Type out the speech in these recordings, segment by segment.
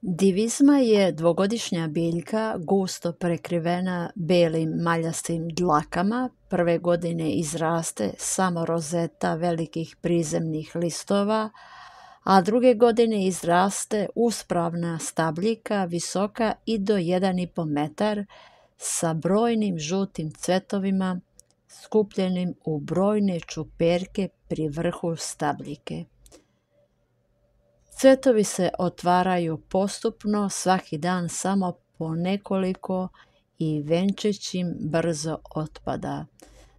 Divizma je dvogodišnja biljka gusto prekrivena belim maljastim dlakama. Prve godine izraste samo rozeta velikih prizemnih listova, a druge godine izraste uspravna stabljika visoka i do 1,5 metar sa brojnim žutim cvetovima skupljenim u brojne čuperke pri vrhu stabljike. Cvetovi se otvaraju postupno svaki dan samo po nekoliko i venčić im brzo otpada.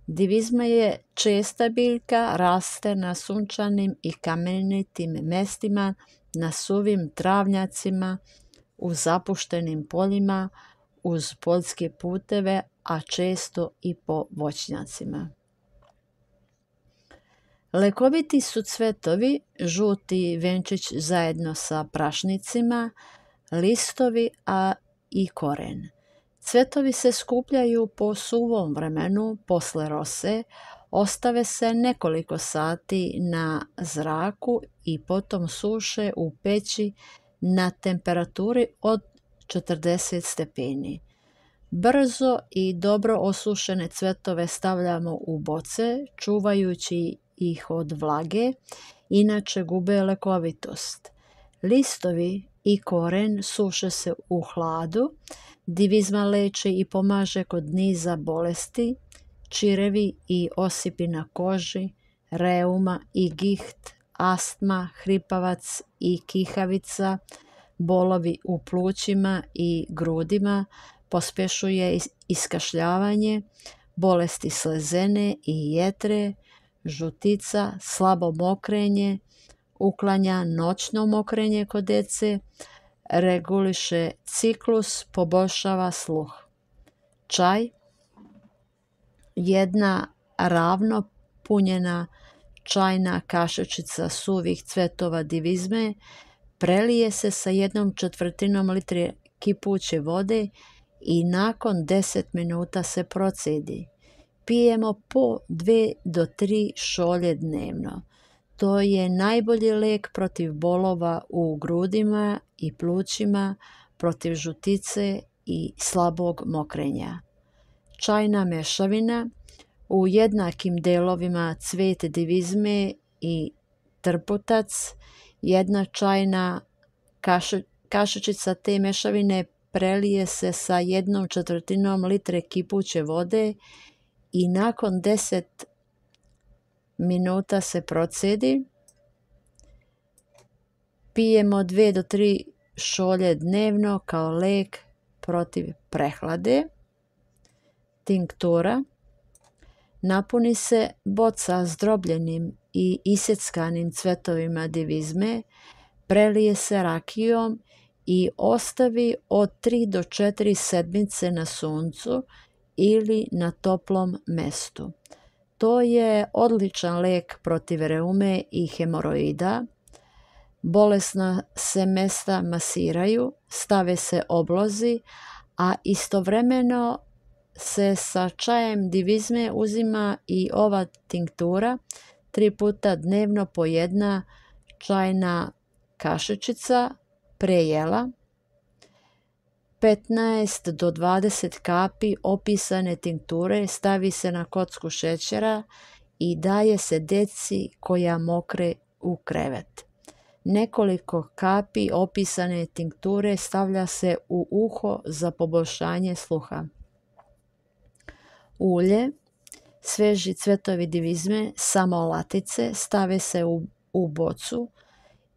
Divizma je česta biljka, raste na sunčanim i kamenitim mestima, na suvim travnjacima, u zapuštenim poljima, uz poljske puteve, a često i po voćnjacima. Lekoviti su cvetovi, žuti venčić zajedno sa prašnicima, listovi, a i koren. Cvetovi se skupljaju po suvom vremenu posle rose, ostave se nekoliko sati na zraku i potom suše u peći na temperaturi od 40 stepeni. Brzo i dobro osušene cvetove stavljamo u boce, čuvajući ih od vlage, inače gube lekovitost. Listovi i koren suše se u hladu. Divizma leči i pomaže kod niza bolesti, čirevi i osipi na koži, reuma i giht, astma, hripavac i kihavica, bolovi u plućima i grudima, pospešuje iskašljavanje, bolesti slezene i jetre, žutica, slabo mokrenje, uklanja noćno mokrenje kod dece, reguliše ciklus, poboljšava sluh. Čaj, jedna ravno punjena čajna kašičica suvih cvetova divizme prelije se sa 1/4 litre kipuće vode i nakon 10 minuta se procedi. Pijemo po 2 do 3 šolje dnevno. To je najbolji lek protiv bolova u grudima i plućima, protiv žutice i slabog mokrenja. Čajna mešavina u jednakim delovima cvet divizme i trputac, 1 čajna kašičica te mešavine prelije se sa 1/4 litre kipuće vode i nakon 10 minuta se procedi. Pijemo 2 do 3 šolje dnevno kao lek protiv prehlade. Tinktura. Napuni se boca zdrobljenim i isjeckanim cvetovima divizme, prelije se rakijom i ostavi od 3 do 4 sedmice na suncu ili na toplom mestu. To je odličan lek protiv reume i hemoroida. Bolesna se mesta masiraju, stave se oblozi, a istovremeno se sa čajem divizme uzima i ova tinktura 3 puta dnevno po 1 čajna kašičica pre jela. 15 do 20 kapi opisane tinkture stavi se na kocku šećera i daje se deci koja mokre u krevet. Nekoliko kapi opisane tinkture stavlja se u uho za poboljšanje sluha. Ulje, sveži cvetovi divizme, samo latice, stave se u bocu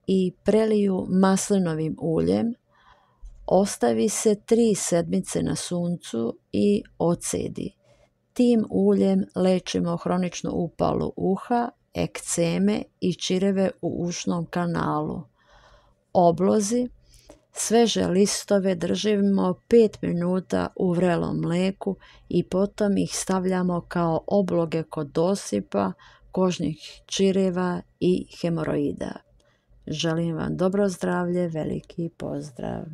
i preliju maslinovim uljem. Ostavi se 3 sedmice na suncu i ocedi. Tim uljem lečimo hroničnu upalu uha, ekceme i čireve u ušnom kanalu. Oblozi, sveže listove držimo 5 minuta u vrelom mleku i potom ih stavljamo kao obloge kod dosipa, kožnih čireva i hemoroida. Želim vam dobro zdravlje, veliki pozdrav!